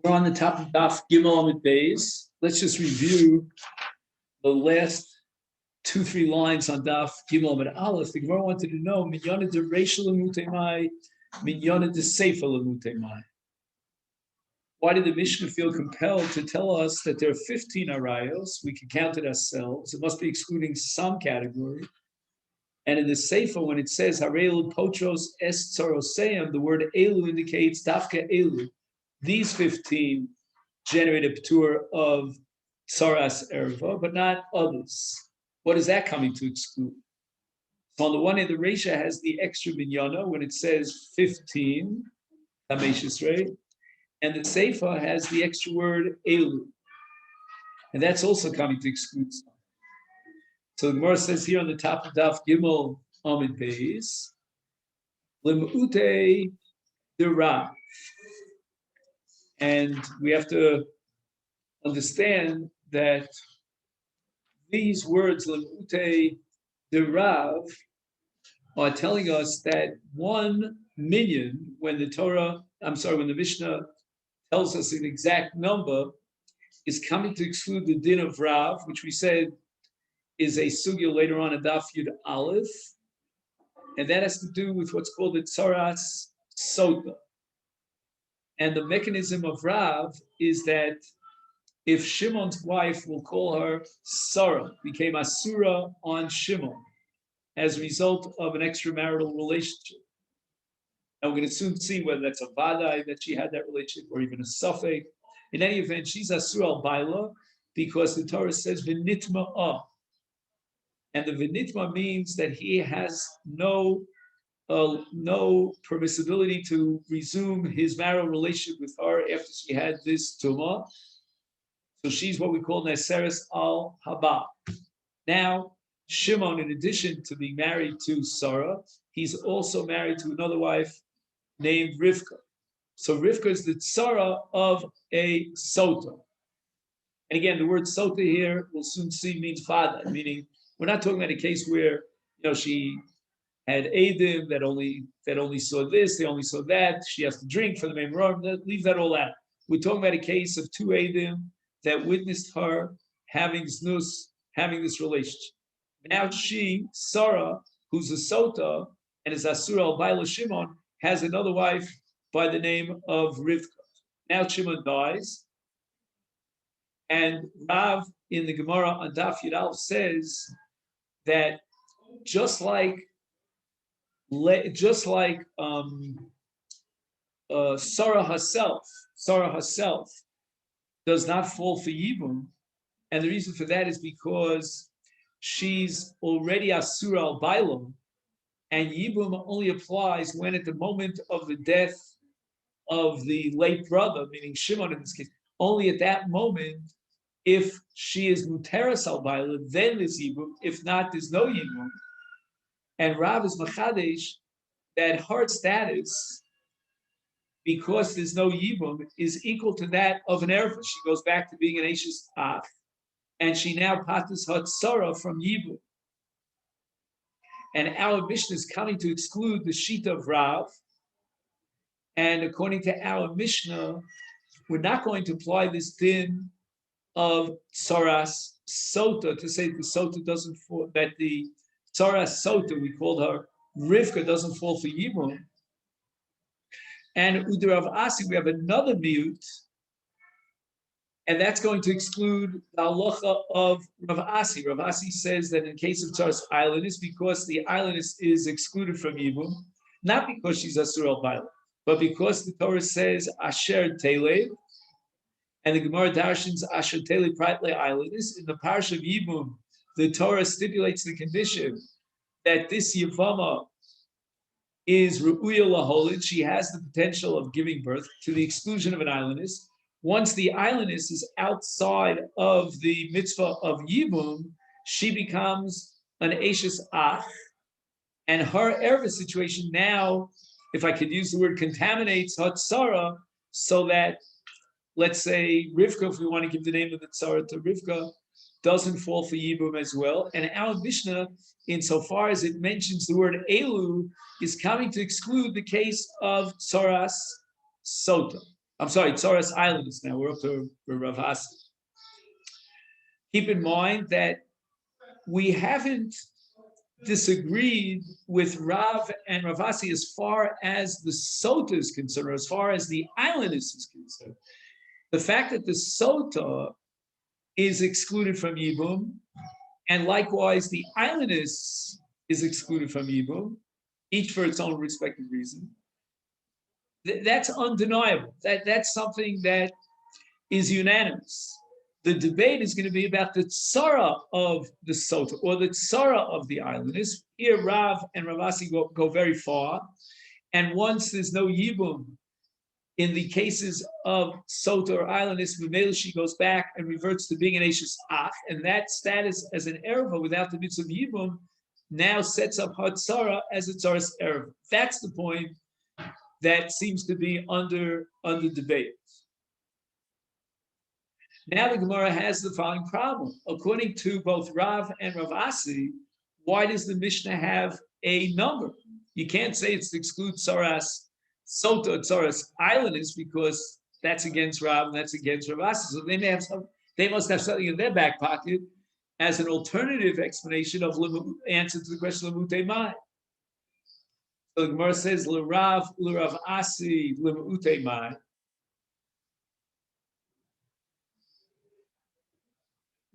We're on the top of Daf Gimel Amid Beis. Let's just review the last 2-3 lines on Daf Gimel Amid Aleph. The Gemara wanted to know Minyana de Reishel Lemutemai, Minyana de Seifa Lemutemai. Why did the Mishnah feel compelled to tell us that there are 15 arayos? We can count it ourselves. It must be excluding some category. And in the Seifa, when it says Harelu Potros Es Tzoroseim, the word Elu indicates Dafka Elu. These 15 generate a p'tur of Tsaras Erva, but not others. What is that coming to exclude? So on the one hand, the Reisha has the extra binyana when it says 15, Tameshis, and the Seifa has the extra word Elu. And that's also coming to exclude some. So the Gemara says here on the top of Daf Gimel Amid Beis, Lim'ute Dira. And we have to understand that these words, Lim'ute Dirav, are telling us that 1 million, when the Mishnah tells us an exact number, is coming to exclude the din of Rav, which we said is a sugya later on in Daf Yud Aleph, and that has to do with what's called the Tsaras Sota. And the mechanism of Rav is that if Shimon's wife, will call her Sarah, became Asura on Shimon as a result of an extramarital relationship. And we're going to soon see whether that's a Vadai that she had that relationship or even a Safek. In any event, she's Asura al Baila because the Torah says V'nitma'ah. And the V'nitma means that he has no permissibility to resume his marital relationship with her after she had this tumah. So she's what we call Neseres al Haba. Now, Shimon, in addition to being married to Sarah, he's also married to another wife named Rivka. So Rivka is the tzara of a sota. And again, the word sota here, we'll soon see, means father, meaning we're not talking about a case where she had Eidim that only saw this, they only saw that. She has to drink for the Memorah. Leave that all out. We're talking about a case of 2 Eidim that witnessed her having znus, having this relationship. Now she, Sarah, who's a Sota and is Asura al Baila Shimon, has another wife by the name of Rivka. Now Shimon dies, and Rav in the Gemara on Daf Yud Aleph says that just like Sarah herself does not fall for Yibum, and the reason for that is because she's already Asura al Bailam, and Yibum only applies when at the moment of the death of the late brother, meaning Shimon in this case, only at that moment, if she is Muteras al Bailam, then there's Yibum. If not, there's no Yibum. And Rav is Machadesh that her status, because there's no Yibum, is equal to that of an Erva. She goes back to being an Ashes Ach, and she now patas her tzara from Yibum. And our Mishnah is coming to exclude the Shita of Rav. And according to our Mishnah, we're not going to apply this din of Tsaras Sota to say that the Sota doesn't fall, that the Tsaras Sota, we called her Rivka, doesn't fall for Yibum. And Udir Rav Asi, we have another miyut, and that's going to exclude the halacha of Rav Asi. Rav Asi says that in case of Tsaras Islandis, because the Islandis is excluded from Yibum, not because she's Asur al Baila, but because the Torah says Asher Telev, and the Gemara Darshans Asher Telev Pratle Islandis. In the parish of Yibum, the Torah stipulates the condition that this Yevama is Ru'uya Laholid. She has the potential of giving birth to the exclusion of an islandess. Once the islandess is outside of the mitzvah of Yibum, she becomes an Ashes Ach, and her Erva situation now, if I could use the word, contaminates her tzara, so that, let's say, Rivka, if we want to give the name of the tzara to Rivka, doesn't fall for Yibum as well. And our Mishnah, insofar as it mentions the word Elu, is coming to exclude the case of Tsaras Sota. I'm sorry, Tzoras Islanders now. We're up to Rav Asi. Keep in mind that we haven't disagreed with Rav and Rav Asi as far as the Sota is concerned, or as far as the islandess is concerned. The fact that the Sota is excluded from Yibum, and likewise the islandess is excluded from Yibum, each for its own respective reason. That's undeniable. That's something that is unanimous. The debate is going to be about the tzara of the Sota, or the tzara of the islandess. Here, Rav and Rav Asi go very far. And once there's no Yibum, in the cases of Sota or islandess, she goes back and reverts to being an Ashes Ach, and that status as an Erva without the mitzvah of Yibum now sets up her tzara as a tzaras Erva. That's the point that seems to be under debate. Now the Gemara has the following problem. According to both Rav and Rav Asi, why does the Mishnah have a number? You can't say it's to exclude Tzaras Sota, Tzaras Islanders, because that's against Rav and that's against Rav Asi. So they must have something in their back pocket as an alternative explanation of answer to the question of Lemute Mai. So the Gemara says, L'Rav Asi, Lemute Mai.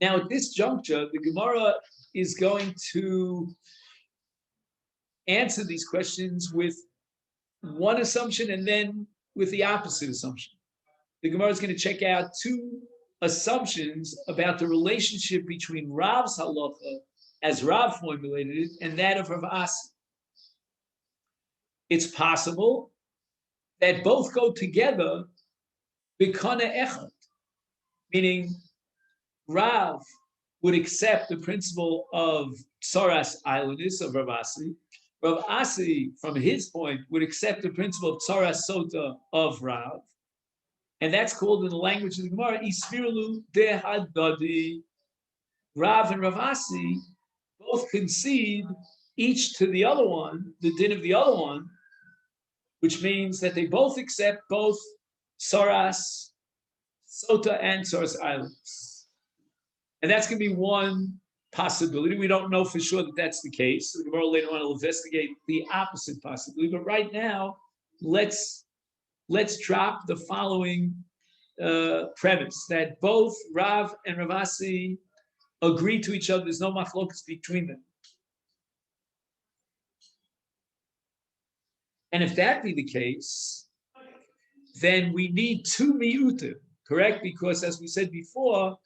Now, at this juncture, the Gemara is going to answer these questions with one assumption and then with the opposite assumption. The Gemara is going to check out two assumptions about the relationship between Rav's halacha, as Rav formulated it, and that of Rav Asi. It's possible that both go together, b'kana echad, meaning Rav would accept the principle of Tzaras Islandess of Rav Asi. Rav Asi, from his point, would accept the principle of Tzaras Sota of Rav. And that's called in the language of the Gemara, Isvirlu dehadadi. Rav and Rav Asi both concede each to the other one, the din of the other one, which means that they both accept both Tzaras Sota and Tzaras Islandess. And that's going to be one possibility. We don't know for sure that that's the case. The Gemara later on will investigate the opposite possibility. But right now, let's drop the following premise that both Rav and Rav Asi agree to each other. There's no machlokas between them. And if that be the case, then we need two miutim, correct? Because as we said before,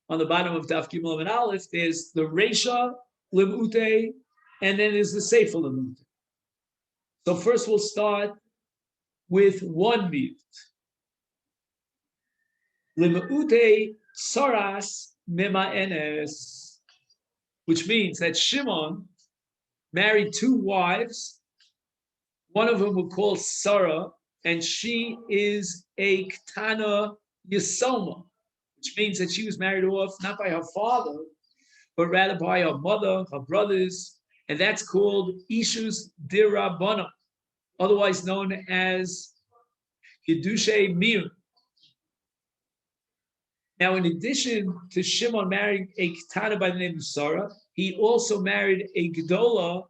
on the bottom of Daf Gimel and Aleph, there's the Reisha Limute, and then there's the Seifa Limute. So first we'll start with one miut. Limute Tzaras Mema'enes, which means that Shimon married two wives. One of them we'll call Sarah, and she is a Ktana Yisoma, which means that she was married off not by her father, but rather by her mother, her brothers, and that's called Ishus Dirabana, otherwise known as Kiddushay Mir. Now, in addition to Shimon marrying a Ketana by the name of Sarah, he also married a Gedola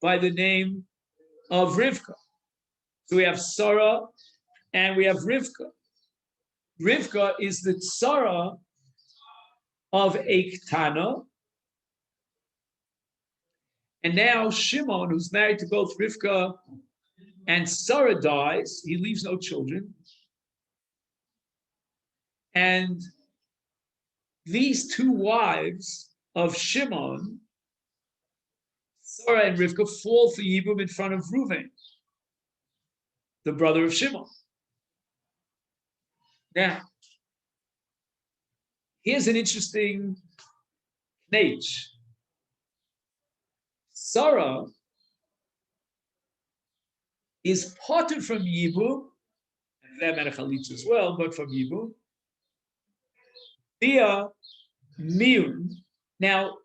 by the name of Rivka. So we have Sarah and we have Rivka. Rivka is the tzara of a Ketana. And now Shimon, who's married to both Rivka and Sarah, dies. He leaves no children. And these two wives of Shimon, Sarah and Rivka, fall for Yibum in front of Reuven, the brother of Shimon. Now, here's an interesting nage. Sarah is parted from Yibum, and that matter Chalitza as well, but from Yibum, via Miun. Now,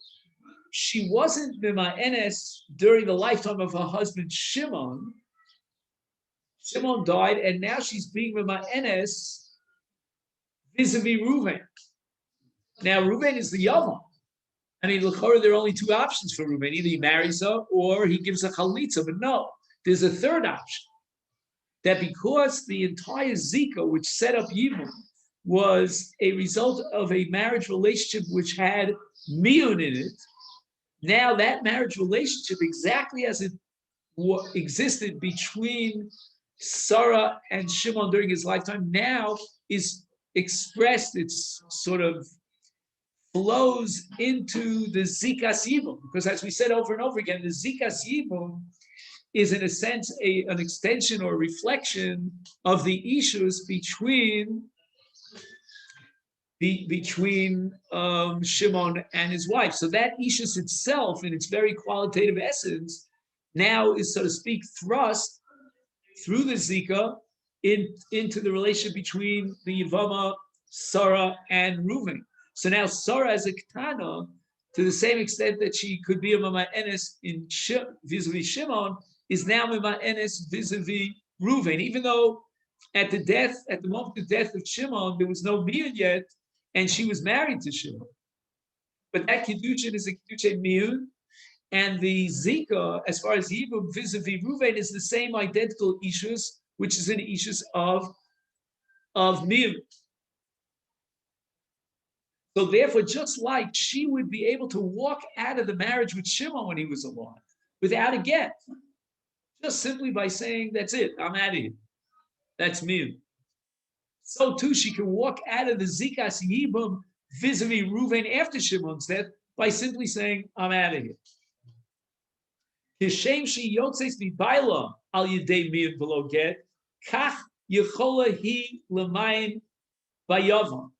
she wasn't Mima'enes during the lifetime of her husband Shimon. Shimon died, and now she's being Mima'enes vis-a-vis Reuven. Now, Reuven is the Yavam. I mean, there are only two options for Reuven. Either he marries her or he gives a chalitza. But no, there's a third option. That because the entire Zika, which set up Yibum, was a result of a marriage relationship which had miyun in it, now that marriage relationship, exactly as it existed between Sarah and Shimon during his lifetime, now is expressed, it's sort of flows into the Zikas Yibum. Because as we said over and over again, the Zikas Yibum is in a sense an extension or reflection of the issues between Shimon and his wife. So that ishus itself, in its very qualitative essence, now is, so to speak, thrust through the Zika into the relationship between the Yevamah, Sarah, and Reuven. So now Sarah as a Ketana, to the same extent that she could be a Mama'enes in vis-a-vis Shimon, is now Mama'enes vis-a-vis Reuven. Even though at the moment of the death of Shimon, there was no miyun yet, and she was married to Shimon. But that Kiddushin is a Kiddushin miyun, and the Zika, as far as Yibum vis-a-vis Reuven, is the same identical issues, which is an issues of miyun. So therefore, just like she would be able to walk out of the marriage with Shimon when he was alive without a get, just simply by saying, that's it, I'm out of here. That's miyun. So too, she can walk out of the Zikas Yibum vis-a-vis Reuven after Shimon's death by simply saying, I'm out of here. Kishem she yotzes mibayla al yedei miyun below get, kach yechola hi lemayin bayavam.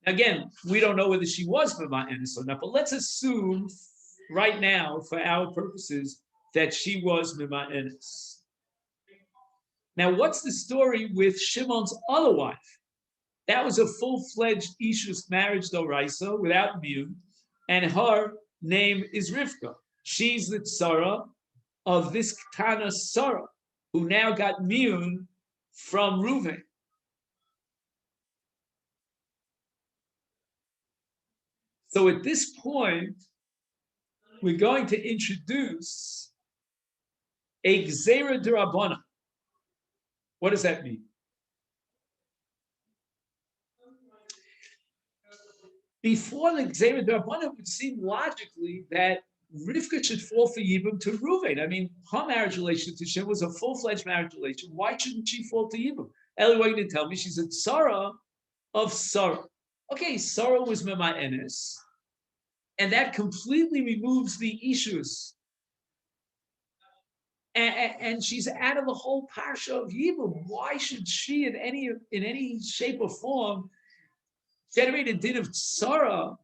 Again, we don't know whether she was Mima'enes or not, but let's assume right now, for our purposes, that she was Mima'enes. Now, what's the story with Shimon's other wife? That was a full-fledged Ishus marriage d'oraisa without miyun, and her name is Rivka. She's the tzara of this Ketana Sarah, who now got miyun from Reuven. So at this point, we're going to introduce a Gzeira d'Rabbanan. What does that mean? Before the Gzeira d'Rabbanan, it would seem logically that Rivka should fall for Yibum to Reuven. I mean, her marriage relationship to Shem was a full-fledged marriage relationship. Why shouldn't she fall to Yibum? Eli, what are you going to tell me? She's a tzara of Sarah. Okay, Sarah was Mima'enes, and that completely removes the issues. And she's out of the whole parsha of Yibum. Why should she, in any shape or form, generate a din of tzara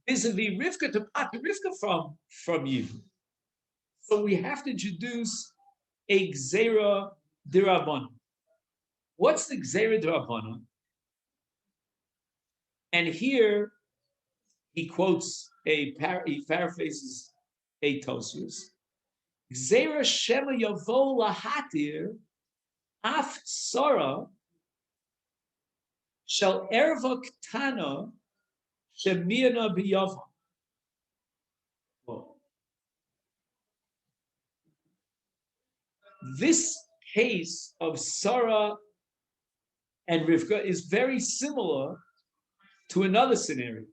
vis-a-vis Rivka to pat Rivka from Yibum? So we have to introduce a Gzeira d'Rabbanan. What's the Gzeira d'Rabbanan? And here he quotes he paraphrases a Tosfos. Gzeira shema yavo lahatir af Sarah shel erva ktana shemiana b'yavam. This case of Sarah and Rivka is very similar to another scenario.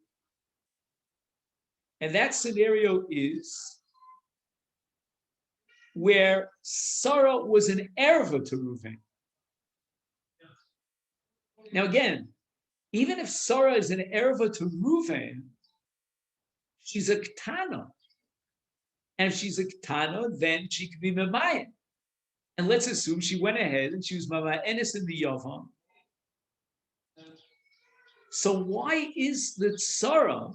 And that scenario is where Sarah was an erva to Reuven. Now again, even if Sarah is an erva to Reuven, she's a ketana. And if she's a ketana, then she could be Mamayan. And let's assume she went ahead and she was Mamayenis in the Yavam. So why is the tzara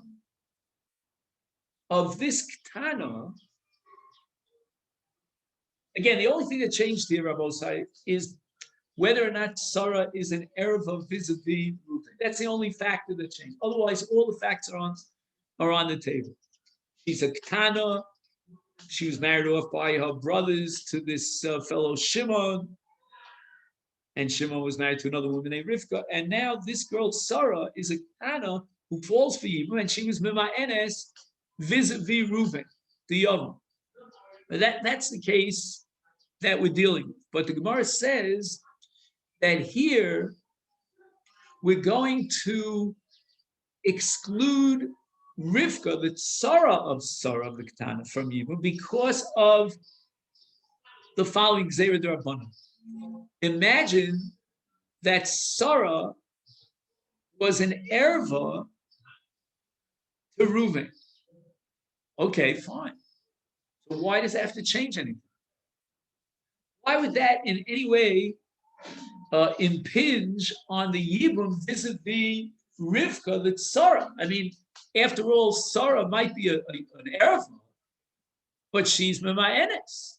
of this ketana? Again, the only thing that changed here, Rabbosai, is whether or not Sarah is an erva vis-a-vis Reuven. That's the only factor that changed. Otherwise, all the facts are on the table. She's a ketana. She was married off by her brothers to this fellow Shimon, and Shimon was married to another woman named Rivka. And now this girl Sarah is a Kana who falls for Yibum, and she was Mima'enes vis-a-vis Reuven, the Yavam. That's the case that we're dealing with. But the Gemara says that here we're going to exclude Rivka, the Sarah of the Ketana, from Yibum because of the following Gzeira D'Rabbanan. Imagine that Sarah was an erva to Reuven. Okay, fine. So why does that have to change anything? Why would that in any way impinge on the Yibum vis-a-vis Rivka, that's Sarah? I mean, after all, Sarah might be an erva, but she's Mima'enes.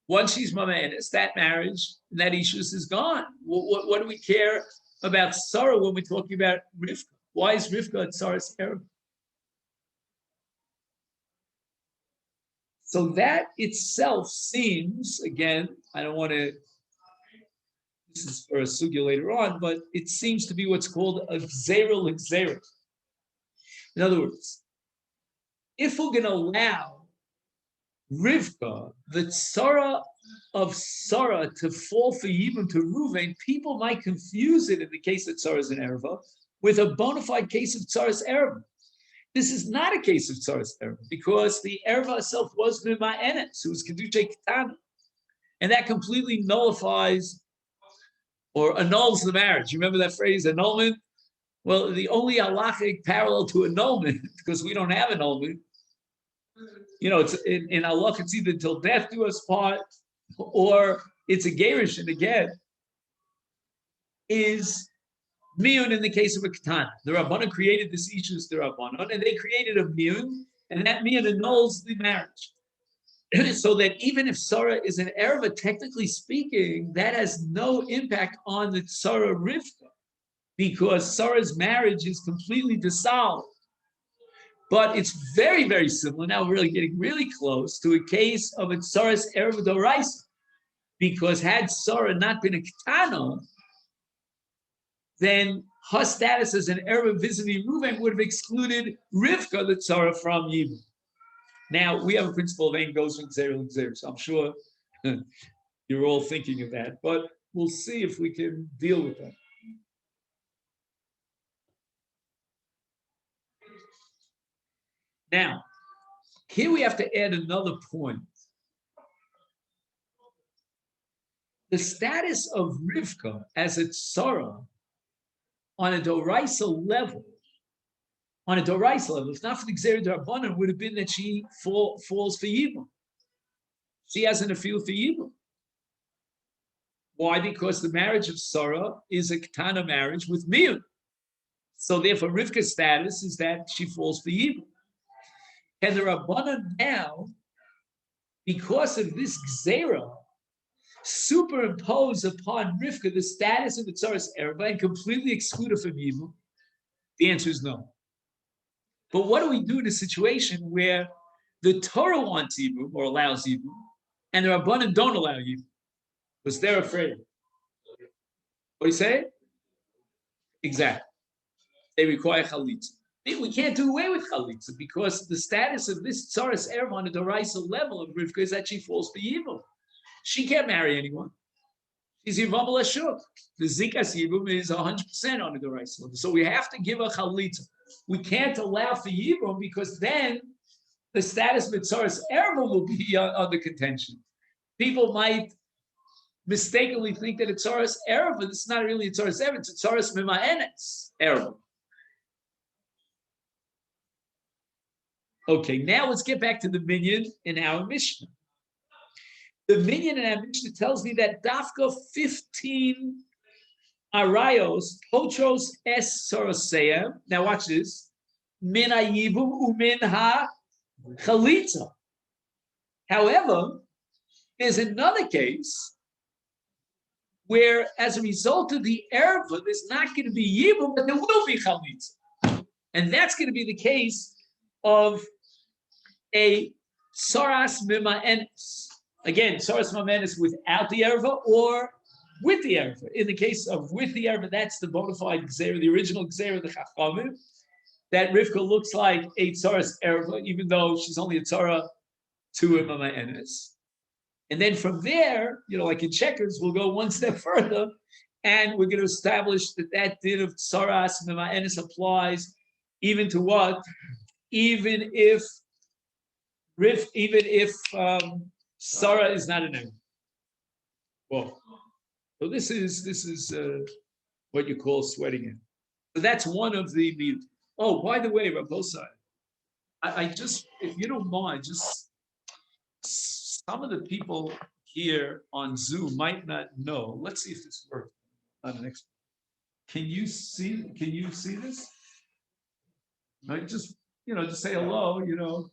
Once she's Mima'enes, that marriage, that Ishus is gone. What do we care about Sarah when we're talking about Rivka? Why is Rivka at Sarah's erva? So that itself seems, again, I don't want to, this is for a sugya later on, but it seems to be what's called a gzeira l'gzeira. In other words, if we're going to allow Rivka, the tzara of Sarah, to fall for Yibum to Reuven, people might confuse it in the case that Sarah is an erva with a bona fide case of tzara's erva. This is not a case of Tzara's erva because the erva itself was Mima'enes, who was Kedusha Ketana. And that completely nullifies or annuls the marriage. You remember that phrase, annulment? Well, the only halachic parallel to annulment, because we don't have annulment, it's in halach, it's either until death do us part or it's a gerushin again, is miyun in the case of a ketana. The Rabbanan created this ishus, the Rabbanan, and they created a miyun, and that miyun annuls the marriage. So that even if Sarah is an erva, technically speaking, that has no impact on the Sarah Rivka, because Sarah's marriage is completely dissolved. But it's very, very similar. Now we're really getting really close to a case of a Sarah's erva doraisa, because had Sarah not been a ketana, then her status as an erva vis-a-vis Reuven would have excluded Rivka, the tzara, from Yibum. Now, we have a principle of aim goes from Gzeira to Gzeira, so I'm sure you're all thinking of that, but we'll see if we can deal with that. Now, here we have to add another point. The status of Rivka as a tzara on a doraisa level, if not for the Gzeira D'Rabbanan, would have been that she falls for Yibum. She has an afil for Yibum. Why? Because the marriage of Sarah is a ketana marriage with miyun. So therefore, Rivka's status is that she falls for Yibum. And the Rabbanan now, because of this Gzeira, superimpose upon Rivka the status of the Tzara's erva and completely exclude her from Yibum? The answer is no. But what do we do in a situation where the Torah wants Yibum or allows Yibum, and the Rabbanan don't allow Yibum? Because they're afraid. What do you say? Exactly. They require chalitza. We can't do away with chalitza because the status of this Tzara's erva on a doraisa level of Rivka is that she falls for Yibum. She can't marry anyone. She's Yivam L'Ashuk. The Zikas Yibum is 100% on the doraisa level. So we have to give a chalitza. We can't allow for Yibum because then the status of Tzara's erva will be under contention. People might mistakenly think that it's Tzara's erva. It's not really a Tzara's erva. It's a Tzara's Mima'enes erva. Okay, now let's get back to the minyan in our Mishnah. The minyan in our Mishnah tells me that Dafka 15 arayos, potros es soroseya. Now watch this. Min ha'yibum umin ha'chalitza. However, there's another case where, as a result of the erva, there's not going to be yibum, but there will be chalitza, and that's going to be the case of a Saras Mima'enes. Again, Saras Mima'enes without the Erva or with the Erva. In the case of with the Erva, that's the bona fide Gzera, the original Gzera, the Chachamim. That Rivka looks like a Tsaras Erva, even though she's only a Tzara to a Mima'enes. And then from there, like in checkers, we'll go one step further, and we're going to establish that din of Tsaras Mima'enes applies even to what? Even if Sarah is not an Erva. Well, so this is what you call sweating in. So that's one of the mute. Oh, by the way, Rabosai, I just, if you don't mind, just some of the people here on Zoom might not know. Let's see if this works. On the next. Can you see this? Right, just say hello.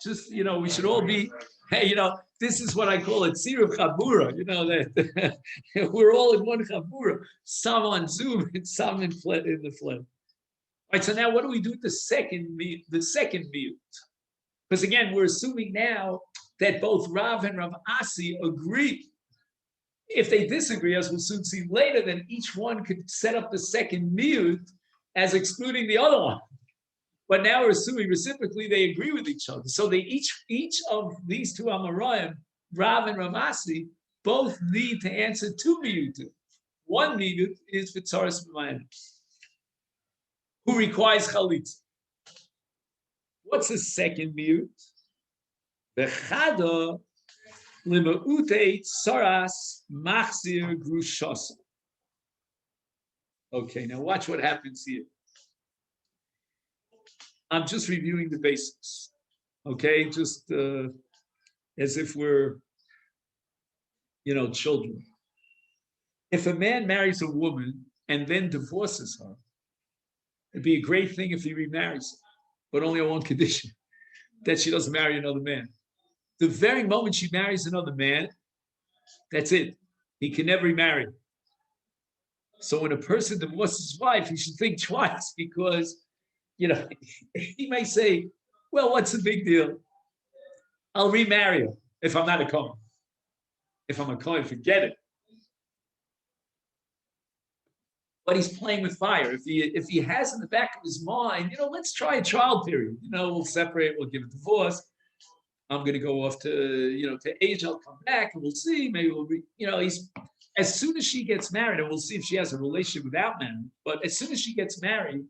Just we should all be. Hey, this is what I call it, Tziruf Chabura. That we're all in one Chabura. Some on Zoom and some in the flip. All right, so now what do we do with the second mute? Because again, we're assuming now that both Rav and Rav Asi agree. If they disagree, as we'll soon see later, then each one could set up the second mute as excluding the other one. But now we're assuming reciprocally they agree with each other. So they each of these two Amoraim, Rav and Rav Asi, both need to answer two miyutim. One miyut is for Tzaras B'mayim, who requires chalitza. What's the second miyut? Bechada limaute tzaras machzir grushasa. Okay, now watch what happens here. I'm just reviewing the basics, okay? Just as if we're, children. If a man marries a woman and then divorces her, it'd be a great thing if he remarries her, but only on one condition, that she doesn't marry another man. The very moment she marries another man, that's it. He can never remarry. So when a person divorces his wife, he should think twice because he may say, well, what's the big deal? I'll remarry her if I'm not a Kohen. If I'm a Kohen, forget it. But he's playing with fire. If he has in the back of his mind, let's try a trial period. We'll separate, we'll give a divorce. I'm going to go off to age, I'll come back and we'll see. Maybe we'll be, as soon as she gets married, and we'll see if she has a relationship without marriage, but as soon as she gets married,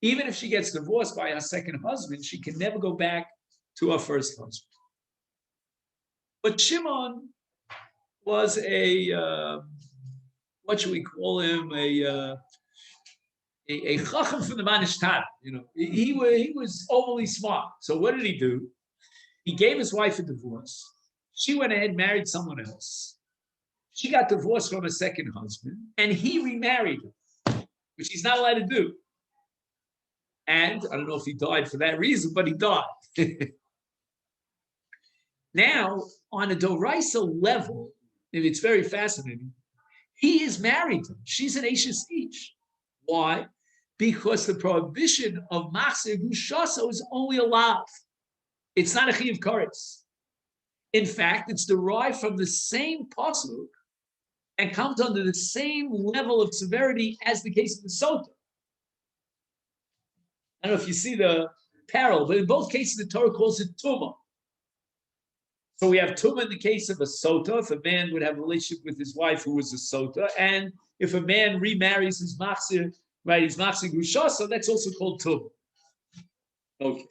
even if she gets divorced by her second husband, she can never go back to her first husband. But Shimon was what should we call him? A chacham from the Manishtan. He was overly smart. So what did he do? He gave his wife a divorce. She went ahead and married someone else. She got divorced from her second husband, and he remarried her, which he's not allowed to do. And I don't know if he died for that reason, but he died. Now, on a Doraisa level, and it's very fascinating, he is married to her. She's an Ashes each. Why? Because the prohibition of Machzir Gushasa is only allowed. It's not a Chiyav Karetz. In fact, it's derived from the same pasuk and comes under the same level of severity as the case of the Sota. I don't know if you see the parallel, but in both cases, the Torah calls it Tumah. So we have Tumah in the case of a Sota, if a man would have a relationship with his wife who was a Sota, and if a man remarries his Machzir, right, his Machzir Gushasa, that's also called Tumah. Okay.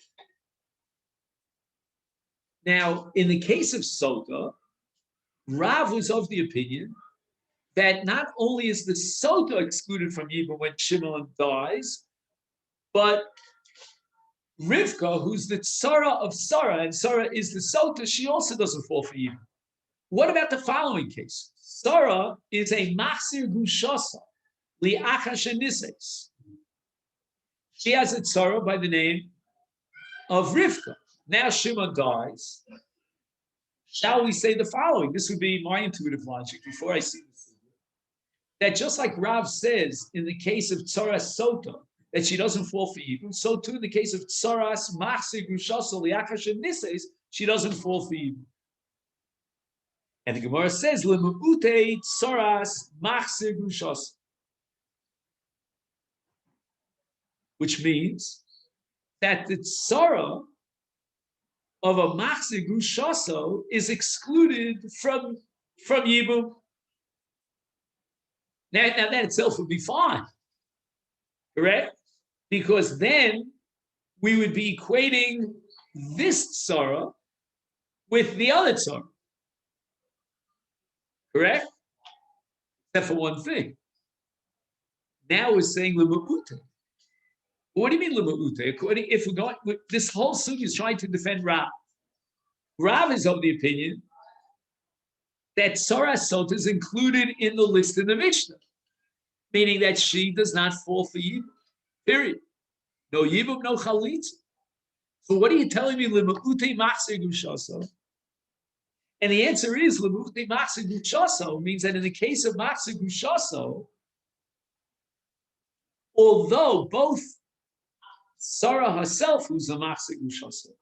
Now, in the case of Sota, Rav was of the opinion that not only is the Sota excluded from Yibum when Shimon dies, but Rivka, who's the Tzara of Sarah, and Sarah is the Sota, she also doesn't fall for Yibum. What about the following case? Sarah is a Machzir Gushasa, Li'acha Shenises. She has a Tzara by the name of Rivka. Now Shimon dies. Shall we say the following? This would be my intuitive logic before I see this. That just like Rav says in the case of Tzaras Sota, that she doesn't fall for Yibum, so too in the case of Tzaras Machzir Gushasa Li'acha Shenises, she doesn't fall for Yibum. And the Gemara says, "Lemuute tsoras machzir grushos," which means that the tzara of a machzir grushoso is excluded from Yibum. Now that itself would be fine, correct? Because then we would be equating this tzara with the other tzara, correct? Except for one thing. Now we're saying lema'ute. What do you mean lema'ute? If we're going, this whole sugi is trying to defend Rav. Rav is of the opinion that tzara sota is included in the list in the Mishnah, meaning that she does not fall for Yibum. Period. No Yibum, no Chalitza. So what are you telling me? Lema'ute machzir gushaso. And the answer is lema'ute machzir gushaso means that in the case of machzir gushaso, although both Sarah herself, who's a machzir gushaso,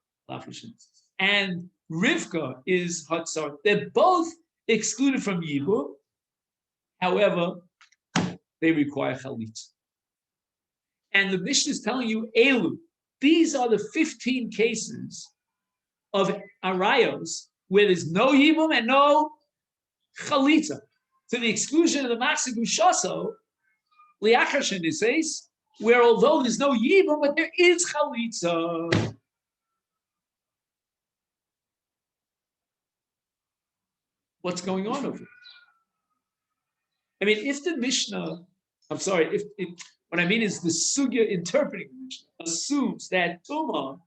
and Rivka is Hatzar, they're both excluded from Yibum. However, they require Chalitza. And the Mishnah is telling you, Elu, these are the 15 cases of Arayos where there's no Yibum and no Chalitza. To the exclusion of the Machzir Gushaso, Liachar Sheniseis, where although there's no Yibum, but there is Chalitza. What's going on over here? I mean, if the Mishnah, I'm sorry, what I mean is the Sugya interpreting the Mishnah assumes that Tumah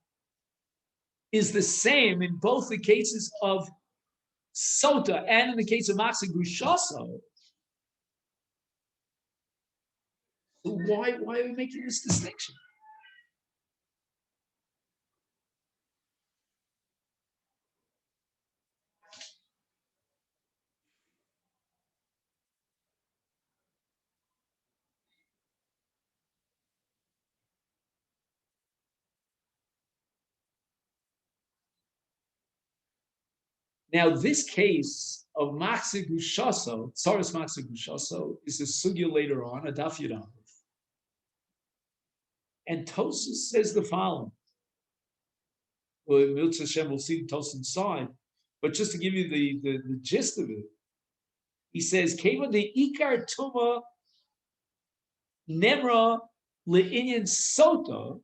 is the same in both the cases of Sota and in the case of Machzir Gushaso. So why are we making this distinction? Now, this case of Machzir Gushaso, Tsaras Machzir Gushaso, is a sugya later on, a Daf Yud Aleph. And Tosfos says the following. Well, Milch Hashem, we'll see Tosfos inside, but just to give you the gist of it, he says, Keva de Ikar Tuma Nemra Le'inyan Sota,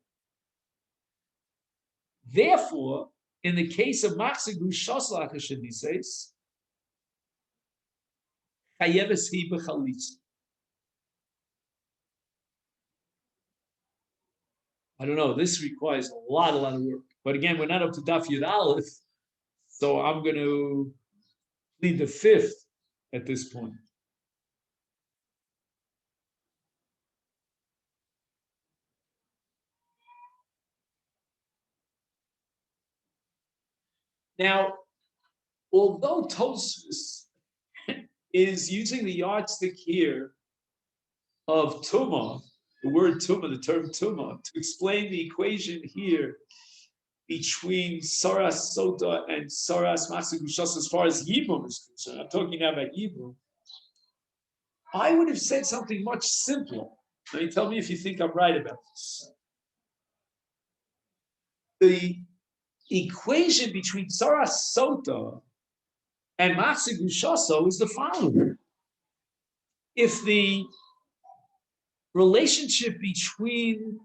therefore, in the case of Machzir Gushaso, Akashani says, Chayeves hi b'chalitza. I don't know. This requires a lot of work. But again, we're not up to Daf Yud Aleph, so I'm going to plead the fifth at this point. Now, although Tosfos is using the yardstick here of Tumah, the word Tumah, the term Tumah, to explain the equation here between Saras Sota and Saras Machzir Gushaso as far as Yibum is concerned. I'm talking now about Yibum. I would have said something much simpler. Now, tell me if you think I'm right about this. The equation between Saras Sota and Machzir Gushaso is the following. If the relationship between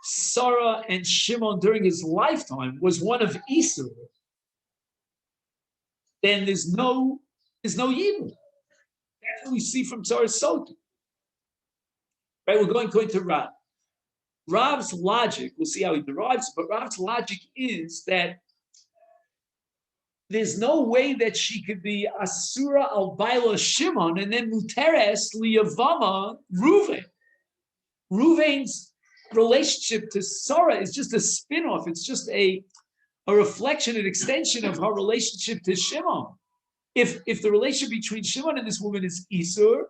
Sarah and Shimon during his lifetime was one of Isur, then there's no Yibum. That's what we see from Saras Sota. Right, we're going to Rav. Rav's logic, we'll see how he derives, but Rav's logic is that there's no way that she could be Asura al Baila Shimon and then Muteres liyavama Ruvain. Ruvain's relationship to Sarah is just a spin-off. It's just a reflection, an extension of her relationship to Shimon. If the relationship between Shimon and this woman is Isur,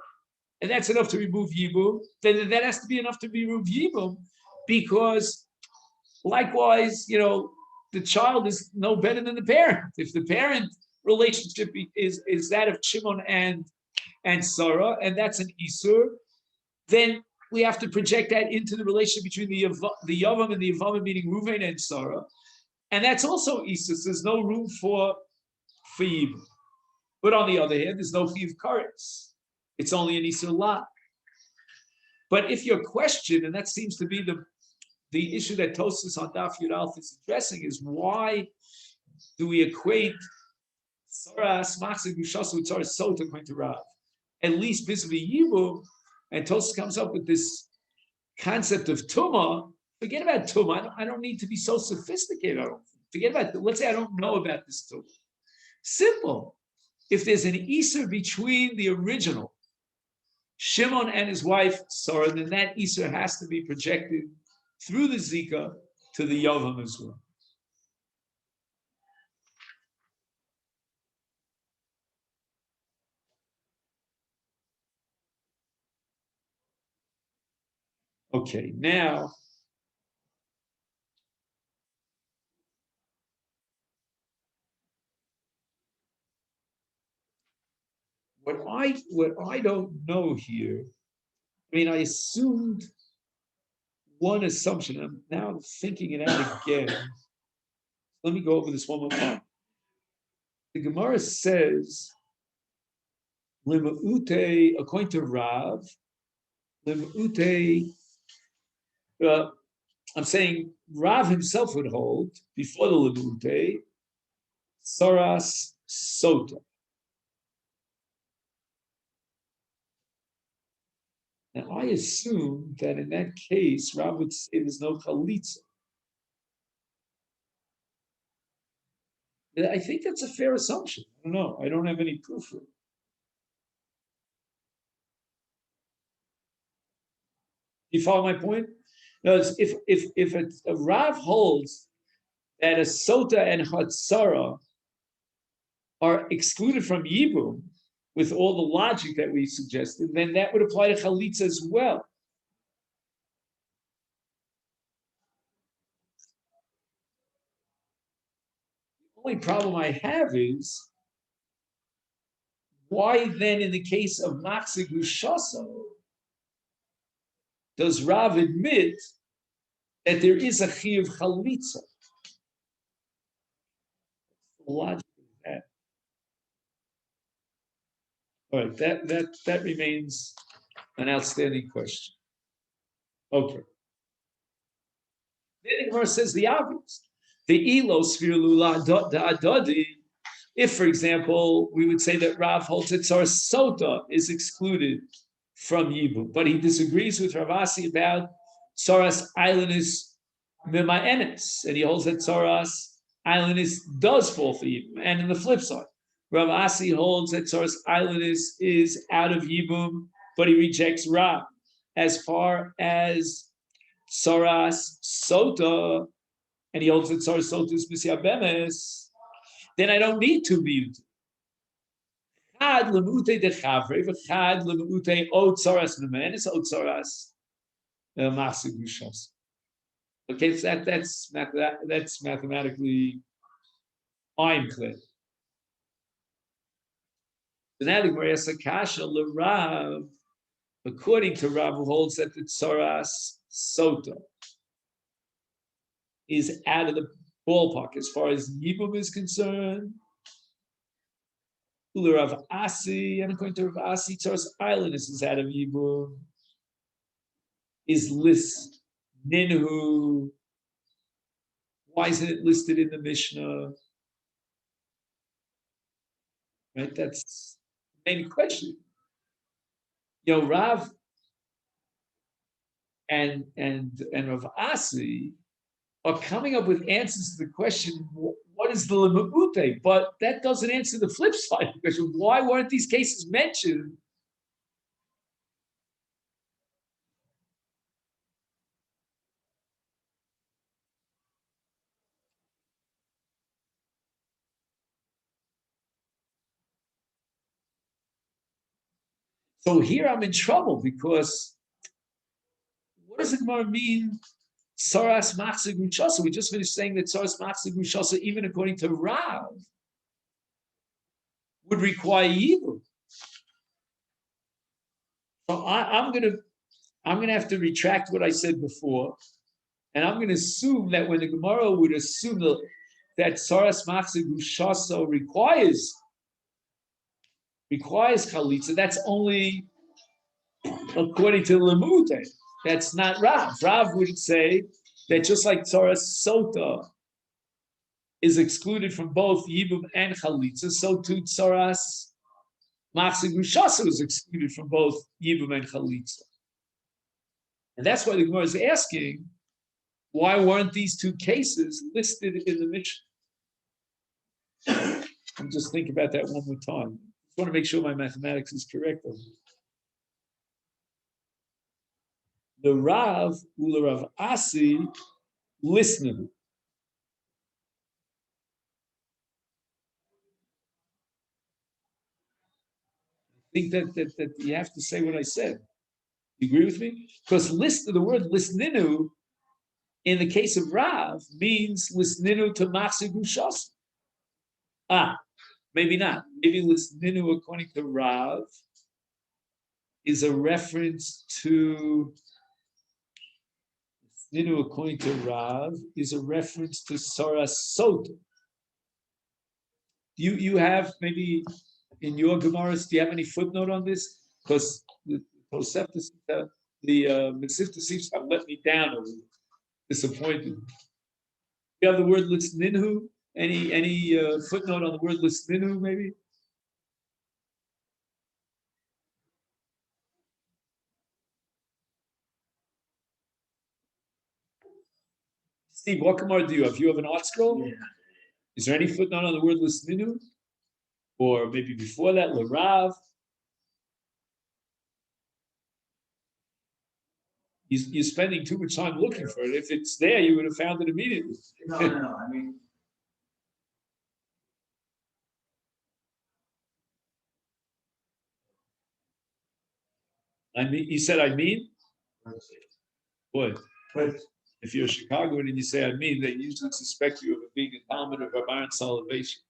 and that's enough to remove Yibum, then that has to be enough to remove Yibum, because likewise, the child is no better than the parent. If the parent relationship is that of Shimon and Sarah, and that's an Isur, then we have to project that into the relationship between the Yavam and the Yavamim, meaning Ruvain and Sarah, and that's also Isur. So there's no room for Yibum. But on the other hand, there's no Chiv Karetz. It's only an Isur La. But if your question, and that seems to be the issue that Tosfos on Daf Yud Aleph is addressing, is why do we equate Saras Machzik Gushas with Saras Sota according to Rav? At least vis-a-vis Yibum, and Tosfos comes up with this concept of Tumah. Forget about Tumah. I don't need to be so sophisticated. Forget about, let's say I don't know about this Tumah. Simple. If there's an Isur between the original Shimon and his wife Sarah, then that Isur has to be projected through the Zika to the Yavam as well. Okay, now what I don't know here, I mean, I assumed one assumption. I'm now thinking it out again. Let me go over this one more time. The Gemara says, Lima'ute, according to Rav, Lima'ute, I'm saying Rav himself would hold, before the Lima'ute, Saras Sota. Now, I assume that in that case, Rav would say there's no chalitza. I think that's a fair assumption. I don't know. I don't have any proof for it. You follow my point? No, if a Rav holds that a Sota and Chatzara are excluded from Yibum, with all the logic that we suggested, then that would apply to Chalitza as well. The only problem I have is, why then in the case of Machzik Ushaso, does Rav admit that there is a Chi of Chalitza? The logic of that. All right, that remains an outstanding question. Okay. Then the Gemara says the obvious. The elo svirlula da'adadi. If, for example, we would say that Rav holds that Saras Sota is excluded from Yibum, but he disagrees with Ravasi about Saras Islandis Mimaenis, and he holds that Saras Islandis does fall for Yibum. And in the flip side, Ravasi holds that Saras Islandis is out of Yibum, but he rejects Rav. As far as Saras Sota, and he holds that Saras Sota is Misyabemes, then I don't need to mute. Chad lemute de chavre, v'chad lemute od Saras Memenes, od Saras Masechet Yevamot. Okay, so that's mathematically ironclad. So now the Gemara asks a kasha l'Rav, according to Rav, who holds that the Saras Sota is out of the ballpark as far as Yibum is concerned. Rav Asi, and according to Rav Asi, Saras Islandis is out of Yibum. Is list Ninhu? Why isn't it listed in the Mishnah? Right, that's the main question. You know, Rav and Rav Asi are coming up with answers to the question, what is the lemute? But that doesn't answer the flip side of the question. Why weren't these cases mentioned? So here I'm in trouble, because what does the Gemara mean Tsaras Machzir Gushasa. We just finished saying that Tsaras Machzir Gushasa, even according to Rav, would require Yibum. So I'm gonna have to retract what I said before, and I'm gonna assume that when the Gemara would assume that Tsaras Machzir Gushasa requires Chalitza, that's only according to Lemute. That's not Rav. Rav would say that just like Tsaras Sota is excluded from both Yibum and Chalitza, so too Tsaras Machzir Gushasa is excluded from both Yibum and Chalitza. And that's why the Gemara is asking, why weren't these two cases listed in the Mishnah? I'm just thinking about that one more time. I want to make sure my mathematics is correct. The Rav Ula Rav Asi listening. I think that you have to say what I said. You agree with me? Because the word listeninu in the case of Rav means listeninu to Machzir Gushas. Maybe not. Maybe listeninu according to Rav is a reference to according to Rav is a reference to Tsaras Sota. You have maybe in your Gemaras, do you have any footnote on this? Because the Masechet Yevamot have let me down. I was disappointed. You have the word listeninu? Any footnote on the word listeninu, maybe? Steve, what Gemara do you have? You have an art scroll? Yeah. Is there any footnote on the word listeninu? Or maybe before that, L'Rav? You're spending too much time looking for it. If it's there, you would have found it immediately. No. I mean, you said I mean? What? But if you're a Chicagoan and you say I mean, they usually suspect you of being a Talmud of Rabbaran Salvation.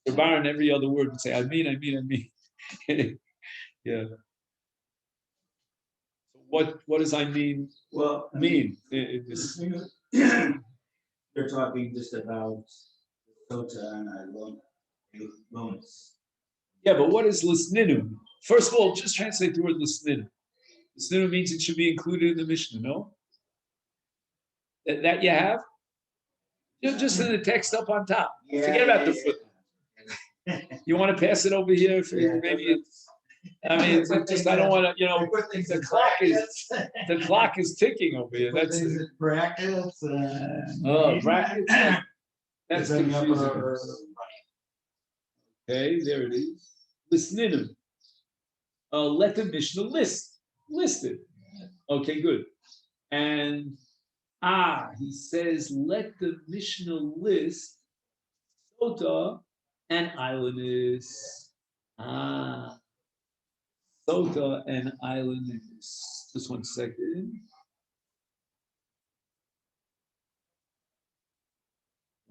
Rabbaran, every other word would say I mean. Yeah. So what does I mean? Well, mean? You're talking just about Sota and Lonis. Yeah, but what is listeninu? First of all, just translate the word listeninu. Listeninu means it should be included in the Mishnah, no? That you have? Just in the text up on top. Forget about the footnote. You want to pass it over here? Maybe it's just I don't want to. The clock is ticking over here. That's it. Brackets. Brackets. That's confusing. Okay, there it is. Listeninu. Let the Mishnah listed. Okay, good. And he says, let the Mishnah list Sota and Islanders. Sota and Islanders. Just 1 second.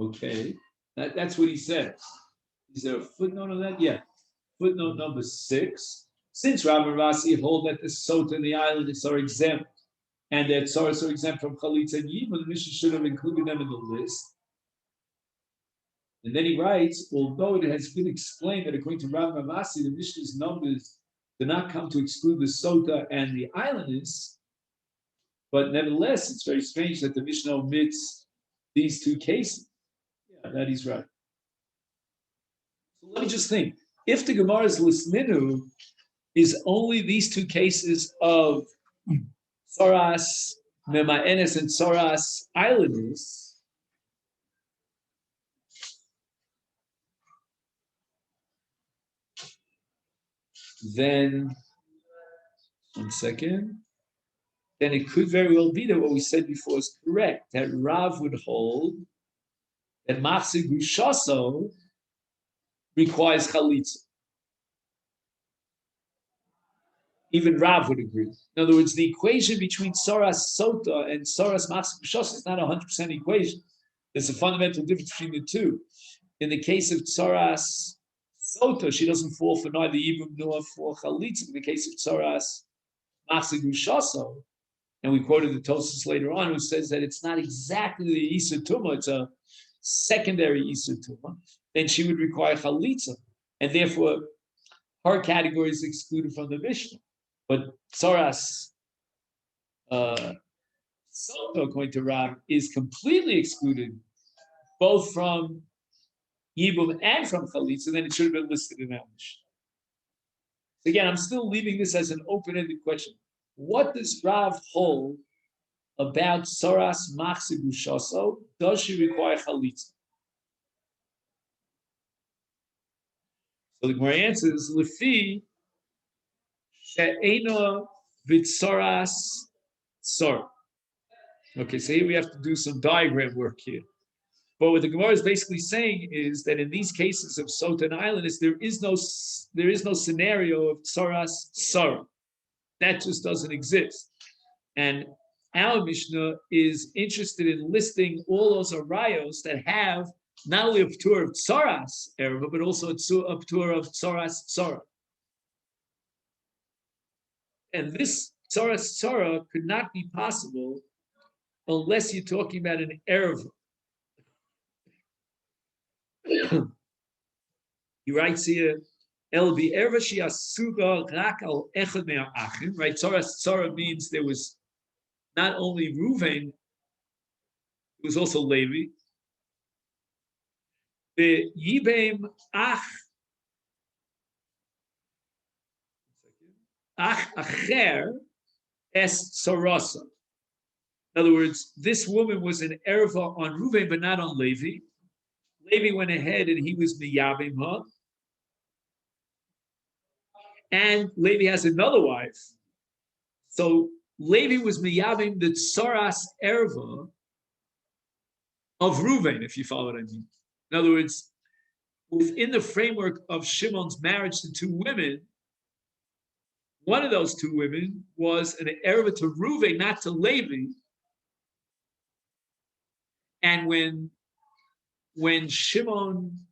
Okay, that's what he says. Is there a footnote on that? Yeah. Footnote number 6. Since Rav and Rasi hold that the Sota and the Islanders are exempt, and that Tsaras are exempt from Chalitza and Yibum, the Mishnah should have included them in the list. And then he writes, although it has been explained that according to Rav Mavasi, the Mishnah's numbers do not come to exclude the Sota and the Islanders, but nevertheless, it's very strange that the Mishnah omits these two cases. Yeah, that he's right. So let me just think. If the Gemara's listeninu is only these two cases of Tsaras Mema'enes and Tsaras Islanders, then 1 second. Then it could very well be that what we said before is correct, that Rav would hold that Machzir Gushasa requires Chalitza. Even Rav would agree. In other words, the equation between Soras Sota and Soras Machzik B'Shos is not a 100% equation. There's a fundamental difference between the two. In the case of Soras Sota, she doesn't fall for neither Yibum nor for Chalitza. In the case of Soras Machzik B'Shos, and we quoted the Tosfos later on, who says that it's not exactly the Isur Tumah, it's a secondary Isur Tumah, then she would require Chalitza. And therefore, her category is excluded from the Mishnah. But Tzoras Soto, according to Rav, is completely excluded, both from Yibum and from Chalitza, then it should have been listed in our Mishnah. So again, I'm still leaving this as an open-ended question. What does Rav hold about Tzoras Machzik B'Shos? Does she require Chalitza? So the Gemara answers, Lefi she'ena v'tzoras sor. Okay, so here we have to do some diagram work here. But what the Gemara is basically saying is that in these cases of Sota and Islanders, there is no scenario of tzoras sor. That just doesn't exist. And our Mishnah is interested in listing all those arayos that have not only a p'tur of tzoras erva, but also a p'tur of tzoras tzara. And this tzoras tzara could not be possible unless you're talking about an erva. He writes here, El bi erva she'asuga rak al echad me'achim. Right, tzoras tzara means there was not only Reuven, it was also Levi. The Yibem ach acher es sorasa. In other words, this woman was an erva on Reuven, but not on Levi. Levi went ahead and he was miyabim her. And Levi has another wife. So Levi was miyabim the tzoras erva of Reuven, if you follow what I mean. In other words, within the framework of Shimon's marriage to two women, one of those two women was an erva to Reuven, not to Levi. And when Shimon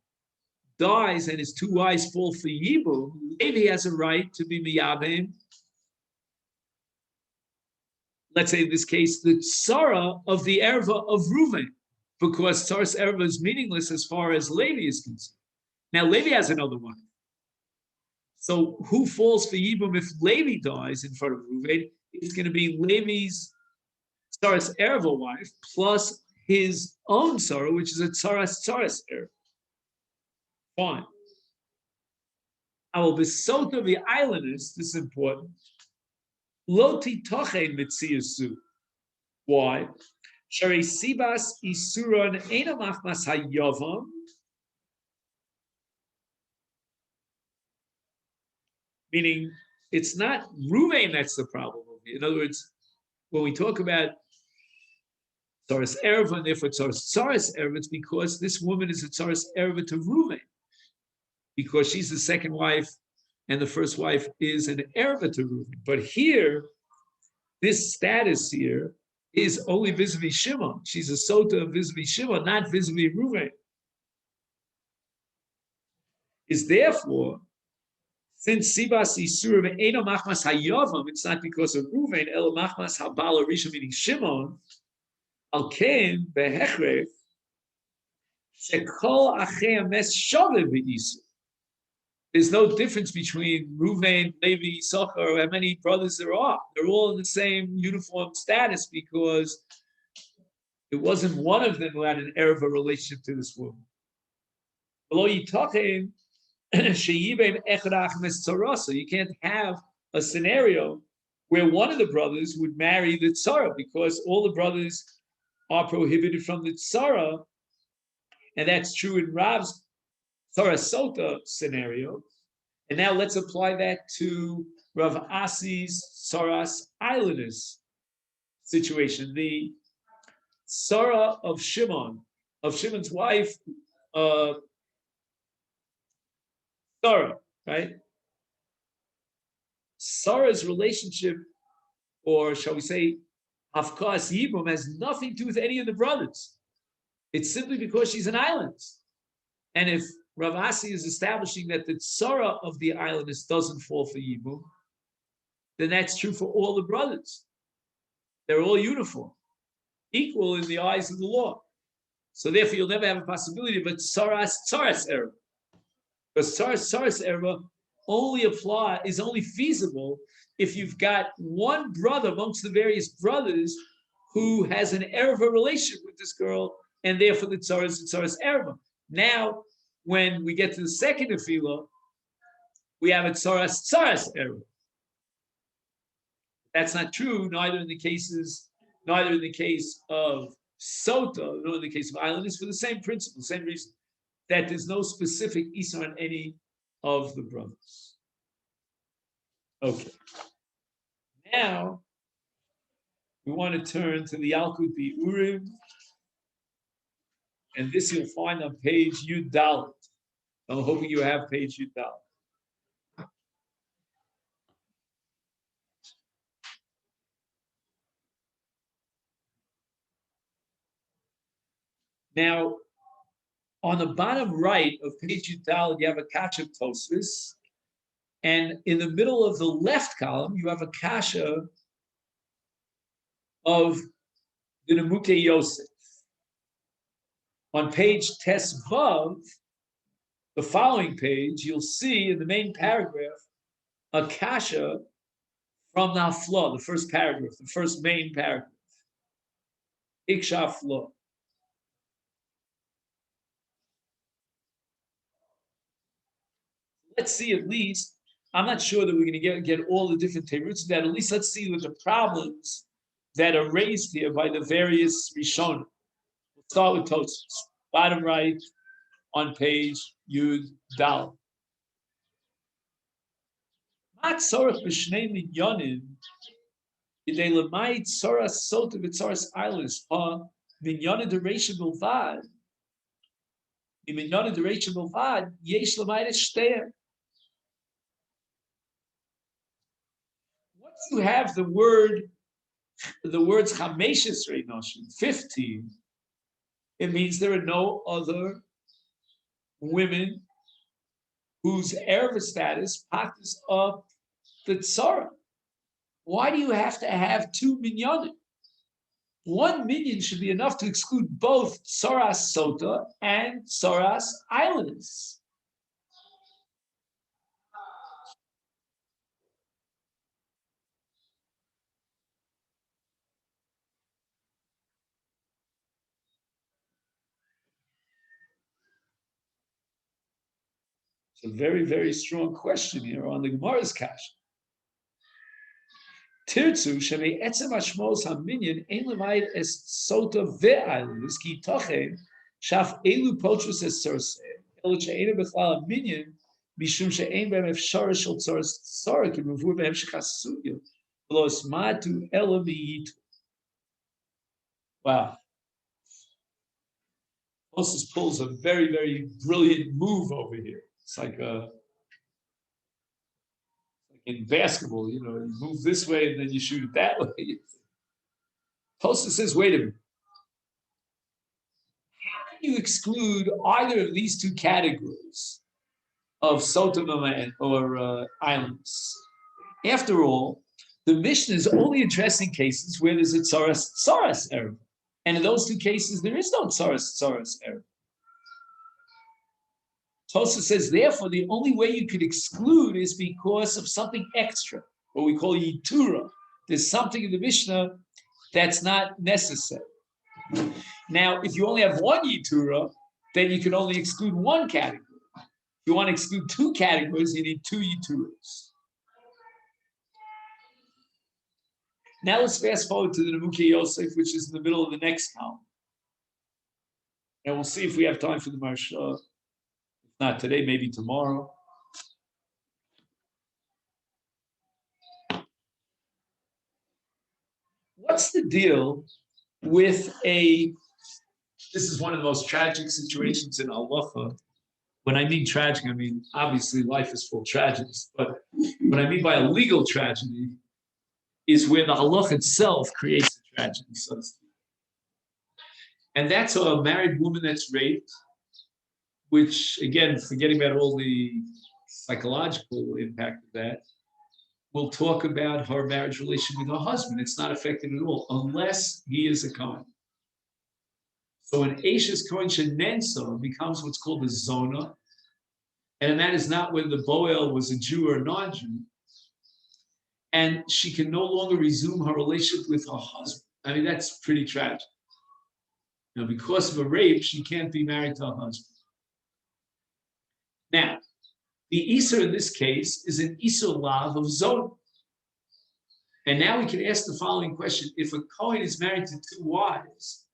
dies and his two wives fall for Yibum, Levi has a right to be miyabim. Let's say in this case, the tzara of the erva of Reuven, because tzaras erva is meaningless as far as Levi is concerned. Now Levi has another wife. So who falls for Yibum if Levi dies in front of Reuven? It's going to be Levi's tzaras erva wife plus his own tzara, which is a tzaras erva. Fine. Our besota the islanders, this is important. Loti tochein mitziyasu. Why? Shari sibas isuron ena machmas hayavam. Meaning, it's not Reuven that's the problem. In other words, when we talk about tzaras erva and therefore tzaras erva, it's because this woman is a tzaras erva to Reuven, because she's the second wife and the first wife is an erva to Reuven. But here, this status here is only vis-a-vis Shimon. She's a sota vis-a-vis Shimon, not vis-a-vis Reuven. Is therefore, since Sibas Yisur Eino Machmas Hayavam, it's not because of Reuven, El Machmas Habal Rishon, meaning Shimon, Al Ken Behechref, Shekol Achei Mes Shaveh B'Yisur. There's no difference between Reuven, Levi, Issachar, or how many brothers there are. They're all in the same uniform status because it wasn't one of them who had an erva relationship to this woman. You can't have a scenario where one of the brothers would marry the tzara because all the brothers are prohibited from the tzara, and that's true in Rav's tzaras sota scenario. And now let's apply that to Rav Asi's tzaras islanders situation. The tzara of Shimon's wife, Sarah, right? Sarah's relationship, or shall we say, Hafkas Yibum, has nothing to do with any of the brothers. It's simply because she's an island. And if Rav Asi is establishing that the tzara of the islandess doesn't fall for Yibum, then that's true for all the brothers. They're all uniform, equal in the eyes of the law. So therefore, you'll never have a possibility of a tsaras error. Because tsaras error is only feasible if you've got one brother amongst the various brothers who has an erva relationship with this girl, and therefore the tsaras erva. Now, when we get to the second tefillah, we have a tsaras error. That's not true, neither in the case of Sota, nor in the case of islanders, for the same principle, same reason, that there's no specific Isar on any of the brothers. Okay. Now, we want to turn to the Yalkut Bi'urim, and this you'll find on page Yud Dalet. I'm hoping you have page Yud Dalet. Now, on the bottom right of page Yud Dalet, you have a kasha of Tosfos, and in the middle of the left column, you have a kasha of the Nemukei Yosef. On page Tes Vav, the following page, you'll see in the main paragraph a kasha from Nafla, the first paragraph, the first main paragraph. Ikshaf Lo. Let's see at least, I'm not sure that we're going to get all the different teruts of that. At least let's see what the problems that are raised here by the various Rishonim. We'll start with Tosfos. Bottom right on page Yud Dalet. Mat tzorach b'shnei minyanim k'dei lemay tzoras sota v'tzoras islanders ha minyanim dereisha bilvad minyanim dereisha bilvad yesh lemay et shteim. Once you have the words chameshes reinoshim 15, it means there are no other women whose erva status packs up the tzara. Why do you have to have two minyanim? One minyan should be enough to exclude both tzaras sota and tzaras islanders. It's a very, very strong question here on the Gemara's kasha. Tirtzu shemei etzem hashmos haminyan ein lemayit es sota ve'islanders ki tochen shaf elu potrus es tzaras elu she'ena bechlal haminyan mishum she'ein behem efshara shel tzaras tzara k'muvur behem shechasuya v'lo esmatu ela miyitu. Wow. Moses pulls a very, very brilliant move over here. It's like in basketball, you move this way and then you shoot it that way. Tosfos says, wait a minute. How can you exclude either of these two categories of Sodom or islands? After all, the Mishnah is only addressing cases where there's a tzaras error. And in those two cases, there is no tzaras error. Tosfos says, therefore, the only way you could exclude is because of something extra, what we call yitura. There's something in the Mishnah that's not necessary. Now, if you only have one yitura, then you can only exclude one category. If you want to exclude two categories, you need two yituras. Now let's fast forward to the Nemukei Yosef, which is in the middle of the next column. And we'll see if we have time for the Marsha. Not today, maybe tomorrow. What's the deal with this is one of the most tragic situations in halacha, when I mean tragic, I mean obviously life is full of tragedies, but what I mean by a legal tragedy is where the halach itself creates a tragedy, so to speak. And that's a married woman that's raped, which again, forgetting about all the psychological impact of that, we'll talk about her marriage relation with her husband. It's not affected at all, unless he is a Kohen. So an Ashes Kohen Shenensa becomes what's called a Zona, and that is not when the Boel was a Jew or a non-Jew, and she can no longer resume her relationship with her husband. I mean, that's pretty tragic. Now, because of a rape, she can't be married to her husband. Now, the Isser in this case is an Isser Lav of Zona. And now we can ask the following question. If a Kohen is married to two wives